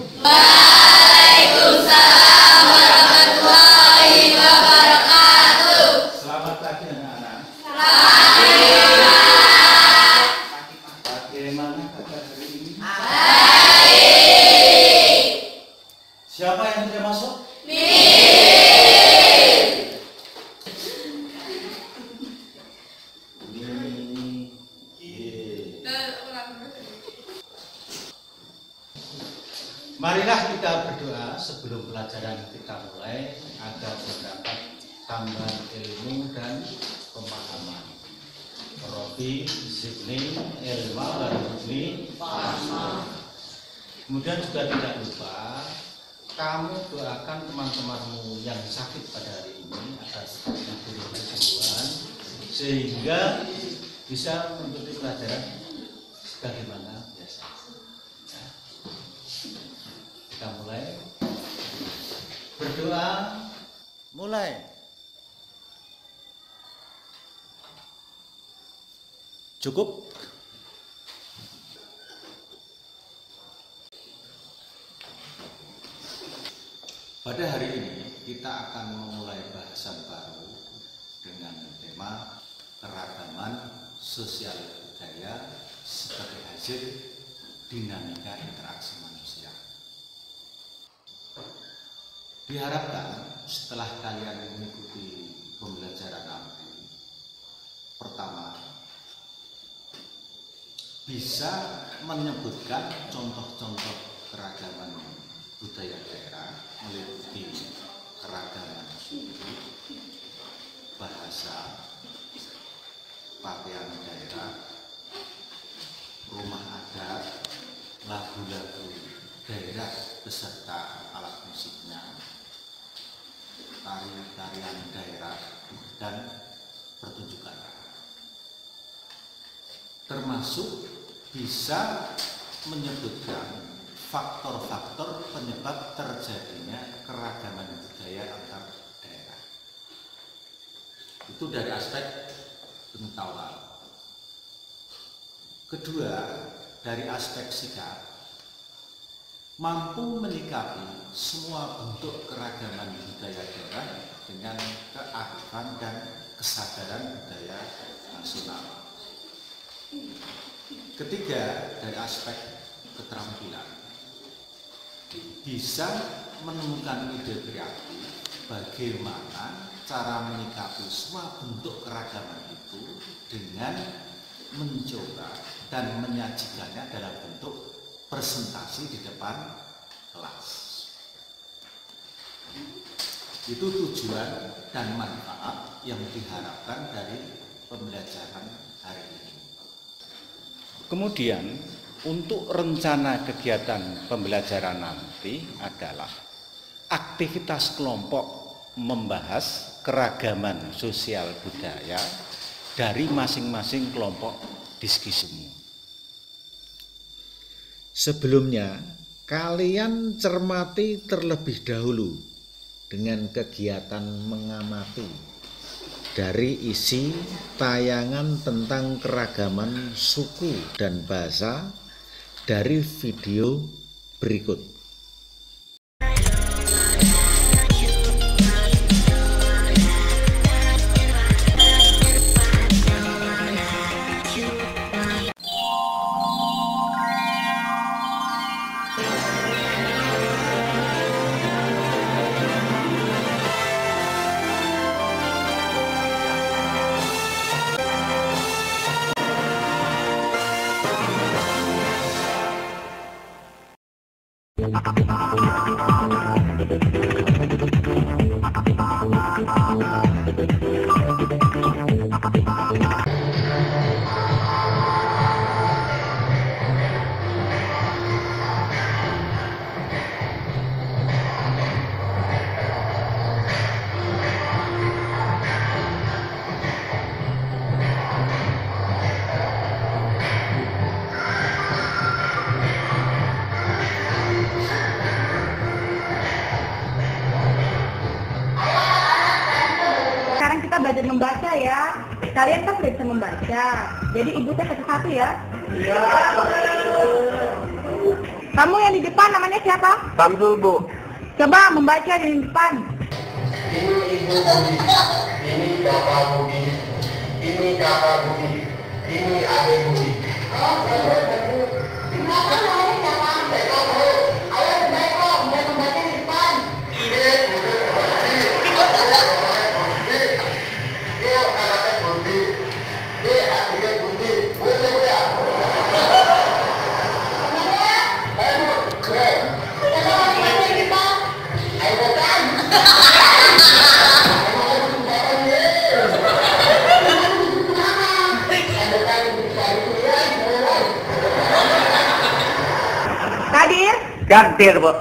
Waalaikumsalam warahmatullahi wabarakatuh. Selamat pagi anak-anak. Selamat. Bagaimana kabar hari ini? Baik. Siapa yang tidak masuk? Marilah kita berdoa sebelum pelajaran kita mulai agar mendapat tambahan ilmu dan pemahaman. Rabbi zidni ilma warzuqni fahma. Kemudian juga tidak lupa kamu doakan teman-temanmu yang sakit pada hari ini agar cepat diberi kesembuhan sehingga bisa mengikuti pelajaran sebagaimana biasa. Kita mulai berdoa, mulai. Cukup? Pada hari ini kita akan memulai bahasan baru dengan tema keragaman sosial budaya sebagai hasil dinamika interaksi manusia. Diharapkan setelah kalian mengikuti pembelajaran nanti, pertama bisa menyebutkan contoh-contoh keragaman budaya daerah meliputi keragaman suku, bahasa, pakaian daerah, rumah adat, lagu-lagu daerah beserta alat musiknya, tarian daerah, dan pertunjukan. Termasuk bisa menyebutkan faktor-faktor penyebab terjadinya keragaman budaya antar daerah. Itu dari aspek pengetahuan. Kedua, dari aspek sikap, mampu menyikapi semua bentuk keragaman budaya daerah dengan kearifan dan kesadaran budaya nasional. Ketiga, dari aspek keterampilan, bisa menemukan ide kreatif bagaimana cara menyikapi semua bentuk keragaman itu dengan mencoba dan menyajikannya dalam bentuk presentasi di depan kelas. Itu tujuan dan manfaat yang diharapkan dari pembelajaran hari ini. Kemudian untuk rencana kegiatan pembelajaran nanti adalah aktivitas kelompok membahas keragaman sosial budaya dari masing-masing kelompok diskusi. Sebelumnya, kalian cermati terlebih dahulu dengan kegiatan mengamati dari isi tayangan tentang keragaman suku dan bahasa dari video berikut. Belajar membaca ya. Kalian kan sudah bisa membaca. Jadi ibu teh satu-satu ya. Iya. Kamu yang di depan namanya siapa? Samsul, Bu. Coba membaca di depan. Ini Ibu Budi, ini Bapak Budi, ini Kakak Budi, ini Adik Budi. Kadir, Gantir, Bu.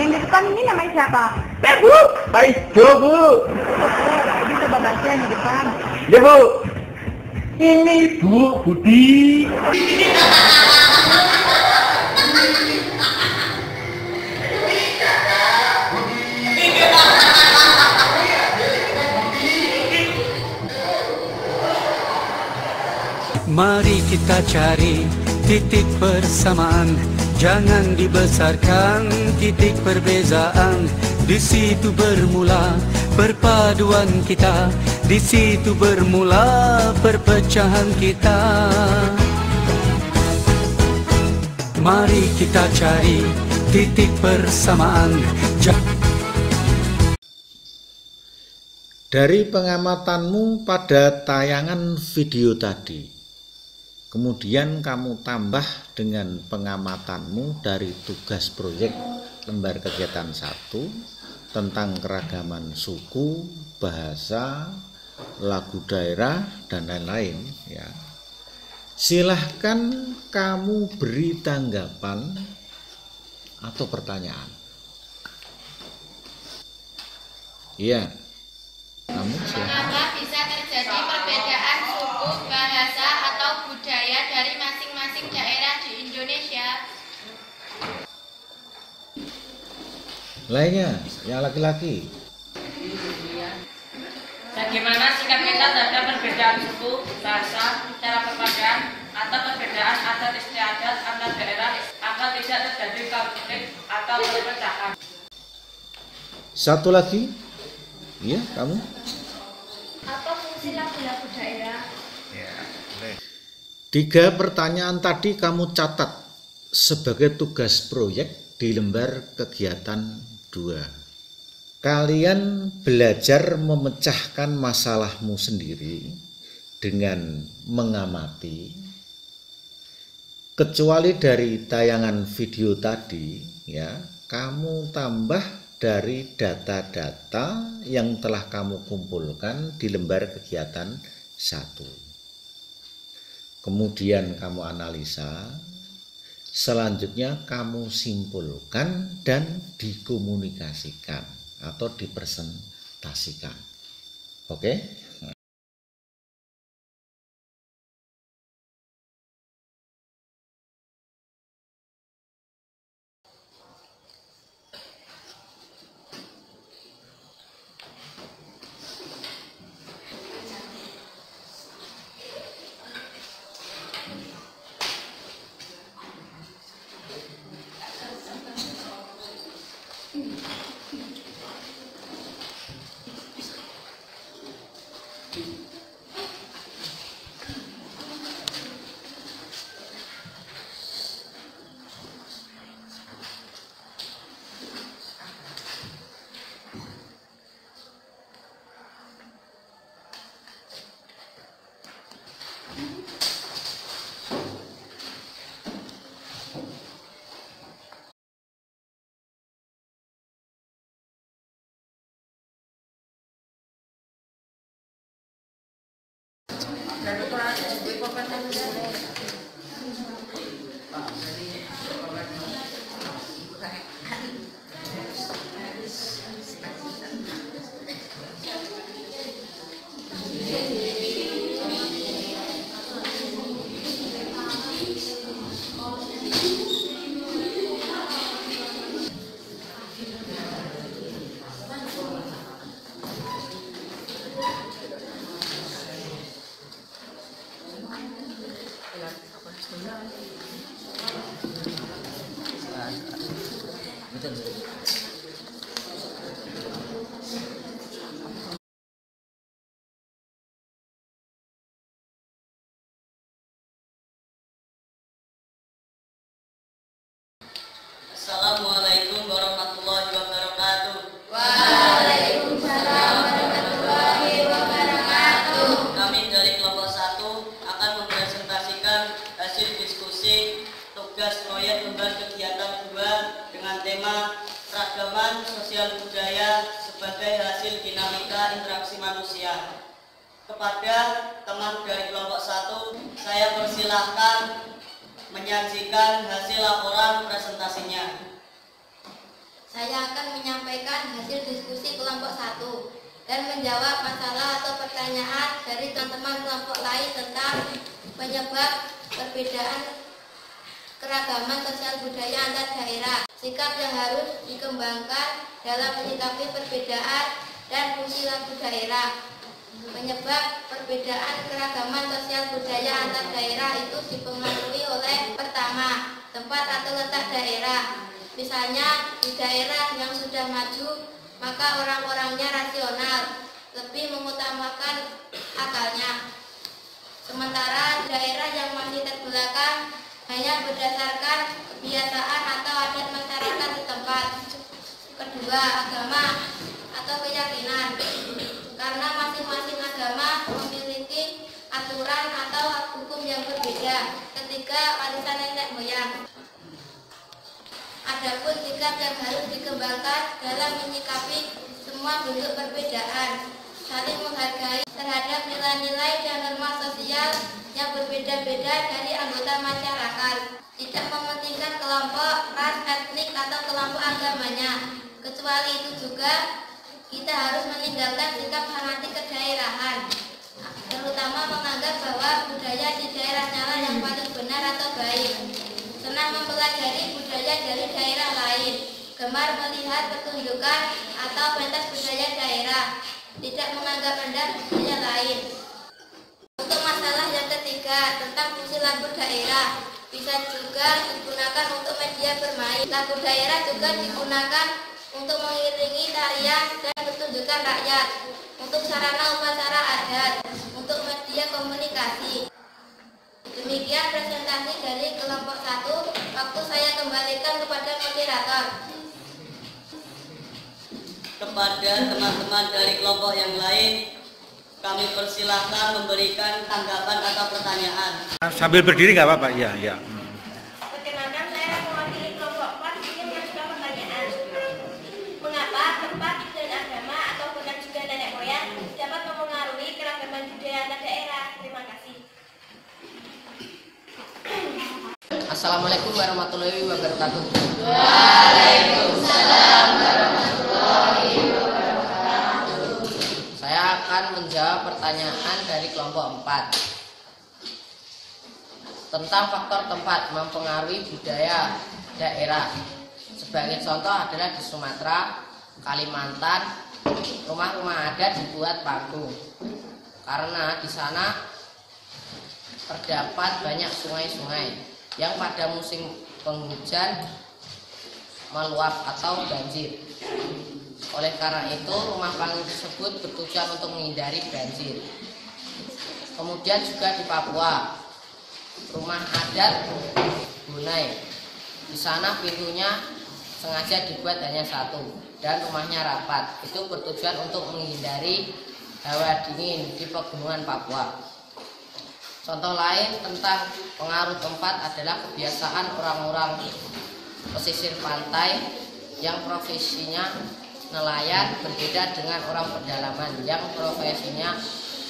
yang di depan ini namanya siapa? Bu, baik, Bu. Jadi coba baca yang di depan. Ya, Bu. Ini Bu Budi. Mari kita cari titik persamaan, jangan dibesarkan titik perbezaan. Di situ bermula perpaduan kita, di situ bermula perpecahan kita. Mari kita cari titik persamaan. Dari pengamatanmu pada tayangan video tadi, kemudian kamu tambah dengan pengamatanmu dari tugas proyek lembar kegiatan 1 tentang keragaman suku, bahasa, lagu daerah, dan lain-lain ya. Silahkan kamu beri tanggapan atau pertanyaan. Iya, kamu silahkan. Mengapa bisa terjadi perbedaan suku, bahasa, atau budaya dari masing-masing daerah di Indonesia? Lainnya, yang laki-laki. Bagaimana sikap kita terhadap perbedaan suku, bahasa, cara berpakaian, atau perbedaan adat istiadat antar daerah agar tidak terjadi konflik atau perpecahan? Satu lagi, iya kamu. Apa fungsi lagu-lagu daerah? 3 pertanyaan tadi kamu catat sebagai tugas proyek di lembar kegiatan 2. Kalian belajar memecahkan masalahmu sendiri dengan mengamati. Kecuali dari tayangan video tadi ya, kamu tambah dari data-data yang telah kamu kumpulkan di lembar kegiatan 1. Kemudian kamu analisa, selanjutnya kamu simpulkan dan dikomunikasikan atau dipresentasikan. Oke? budaya sebagai hasil dinamika interaksi manusia. Kepada teman dari kelompok 1, saya persilahkan menyajikan hasil laporan presentasinya. Saya akan menyampaikan hasil diskusi kelompok 1 dan menjawab masalah atau pertanyaan dari teman-teman kelompok lain tentang penyebab perbedaan keragaman sosial budaya antar daerah, sikap yang harus dikembangkan dalam menyikapi perbedaan dan fungsi lagu daerah. Penyebab perbedaan keragaman sosial budaya antar daerah itu dipengaruhi oleh pertama, tempat atau letak daerah. Misalnya di daerah yang sudah maju, maka orang-orangnya rasional, lebih mengutamakan akalnya. Sementara di daerah yang masih terbelakang hanya berdasarkan kebiasaan atau adat masyarakat setempat. Kedua, agama atau keyakinan. Karena masing-masing agama memiliki aturan atau hukum yang berbeda. Ketiga, warisan nenek moyang. Adapun sikap yang harus dikembangkan dalam menyikapi semua bentuk perbedaan, saling menghargai terhadap nilai-nilai dan norma sosial yang berbeda-beda dari anggota masyarakat, tidak mementingkan kelompok, ras, etnik, atau kelompok agamanya. Kecuali itu juga kita harus meninggalkan sikap fanatik kedaerahan, terutama menganggap bahwa budaya di daerahnya lah yang paling benar atau baik. Senang mempelajari budaya dari daerah lain, gemar melihat pertunjukan atau pentas budaya daerah, tidak menganggap rendah budaya lain. Untuk masalah yang ketiga tentang fungsi lagu daerah, bisa juga digunakan untuk media bermain. Lagu daerah juga digunakan untuk mengiringi tarian dan pertunjukan rakyat, untuk sarana upacara adat, untuk media komunikasi. Demikian presentasi dari kelompok 1. Waktu saya kembalikan kepada moderator. Kepada teman-teman dari kelompok yang lain, kami persilahkan memberikan tanggapan atau pertanyaan. Sambil berdiri nggak apa-apa, iya. Perkenalkan, saya mewakili kelompok 4 ingin mengajukan pertanyaan. Mengapa tempat dan agama atau bahkan juga nenek moyang dapat mempengaruhi keragaman budaya antar daerah? Terima kasih. Assalamualaikum warahmatullahi wabarakatuh. Waalaikumsalam warahmatullahi wabarakatuh. Saya akan menjawab pertanyaan dari kelompok 4 tentang faktor tempat mempengaruhi budaya daerah. Sebagai contoh adalah di Sumatera, Kalimantan, rumah-rumah adat dibuat panggung karena di sana terdapat banyak sungai-sungai yang pada musim penghujan meluap atau banjir. Oleh karena itu, rumah panggung tersebut bertujuan untuk menghindari banjir. Kemudian juga di Papua, rumah adat Bunai. Di sana pintunya sengaja dibuat hanya satu dan rumahnya rapat. Itu bertujuan untuk menghindari hawa dingin di pegunungan Papua. Contoh lain tentang pengaruh tempat adalah kebiasaan orang-orang pesisir pantai yang profesinya nelayan berbeda dengan orang pedalaman yang profesinya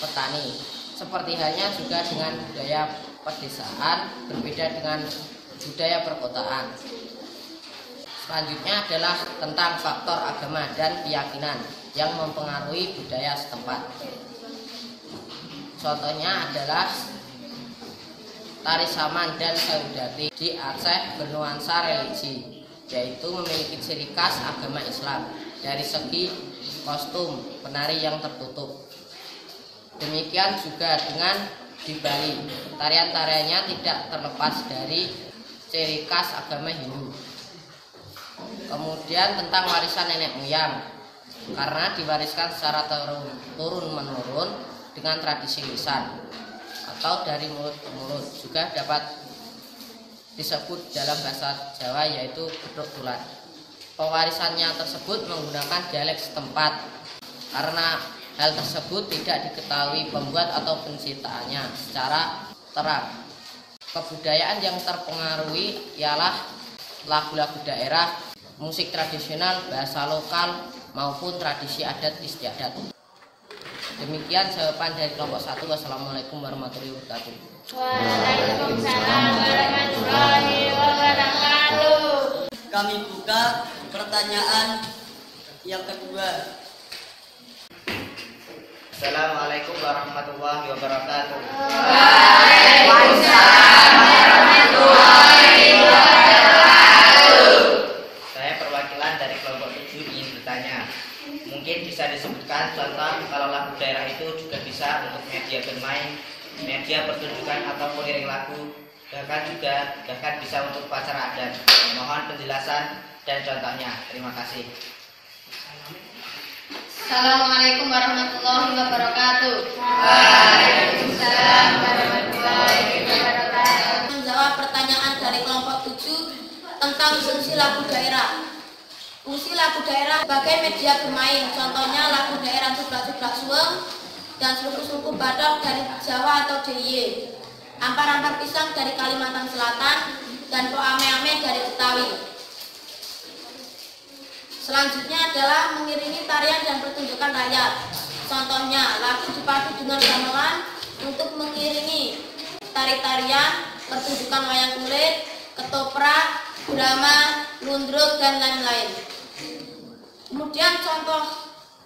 petani. Seperti halnya juga dengan budaya pedesaan berbeda dengan budaya perkotaan. Selanjutnya adalah tentang faktor agama dan keyakinan yang mempengaruhi budaya setempat. Contohnya adalah tari saman dan saudati di Aceh bernuansa religi, yaitu memiliki ciri khas agama Islam dari segi kostum penari yang tertutup. Demikian juga dengan di Bali, tarian-tariannya tidak terlepas dari ciri khas agama Hindu. Kemudian tentang warisan nenek moyang, karena diwariskan secara turun-menurun dengan tradisi lisan atau dari mulut ke mulut, juga dapat disebut dalam bahasa Jawa yaitu gedhok tulan. Pewarisannya tersebut menggunakan dialek setempat karena hal tersebut tidak diketahui pembuat atau penciptaannya secara terang. Kebudayaan yang terpengaruhi ialah lagu-lagu daerah, musik tradisional, bahasa lokal, maupun tradisi adat istiadat. Demikian jawaban dari kelompok 1. Wassalamualaikum warahmatullahi wabarakatuh. Waalaikumsalam warahmatullahi wabarakatuh. Kami buka pertanyaan yang kedua. Assalamualaikum warahmatullahi wabarakatuh. Waalaikumsalam warahmatullahi wabarakatuh. Saya perwakilan dari kelompok 7 ingin bertanya. Mungkin bisa disebutkan contoh kalau lagu daerah itu juga bisa untuk media bermain, media pertunjukan atau pengiring lagu, bahkan bisa untuk upacara adat. Mohon penjelasan dan contohnya. Terima kasih. Assalamualaikum warahmatullahi wabarakatuh. Waalaikumsalam warahmatullahi wabarakatuh. Menjawab pertanyaan dari kelompok 7 tentang fungsi lagu daerah. Fungsi lagu daerah sebagai media bermain, contohnya lagu daerah Sublak-Sublak Suweng dan suku-suku Batak dari Jawa atau DIY, Ampar-Ampar Pisang dari Kalimantan Selatan, dan Po Ame-Ame dari Betawi. Selanjutnya adalah mengiringi tarian dan pertunjukan rakyat. Contohnya lagu dipadu dengan gamelan untuk mengiringi tari-tarian, pertunjukan wayang kulit, ketoprak, drama, lundruk, dan lain-lain. Kemudian contoh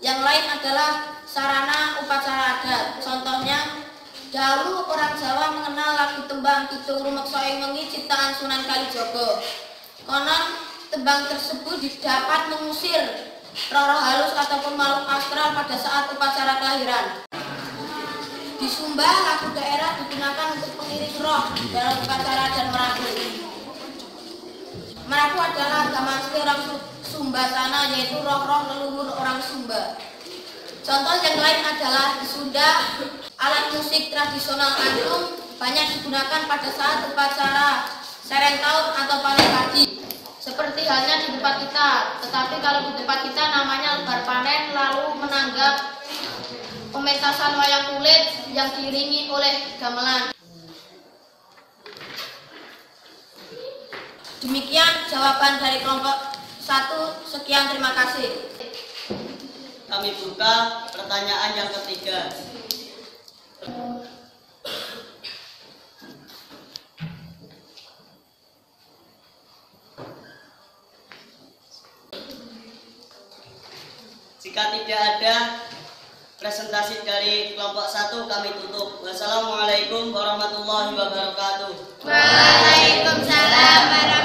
yang lain adalah sarana upacara adat. Contohnya dahulu orang Jawa mengenal lagu tembang Kidung Rumeksa ing Wengi ciptaan Sunan Kalijaga. Konon tembang tersebut dapat mengusir roh-roh halus ataupun makhluk astral pada saat upacara kelahiran. Di Sumba, lagu daerah digunakan untuk pengiring roh dalam upacara dan merabu. Merabu adalah agama asli orang Sumba sana, yaitu roh-roh leluhur orang Sumba. Contoh yang lain adalah di Sunda, alat musik tradisional angklung banyak digunakan pada saat upacara Serentahun atau panen padi. Seperti halnya di tempat kita, tetapi kalau di tempat kita namanya lebar panen, lalu menanggap pementasan wayang kulit yang diiringi oleh gamelan. Demikian jawaban dari kelompok 1. Sekian, terima kasih. Kami buka pertanyaan yang ketiga. Jika tidak ada presentasi dari kelompok 1, kami tutup. Wassalamualaikum warahmatullahi wabarakatuh. Waalaikumsalam warahmatullahi wabarakatuh.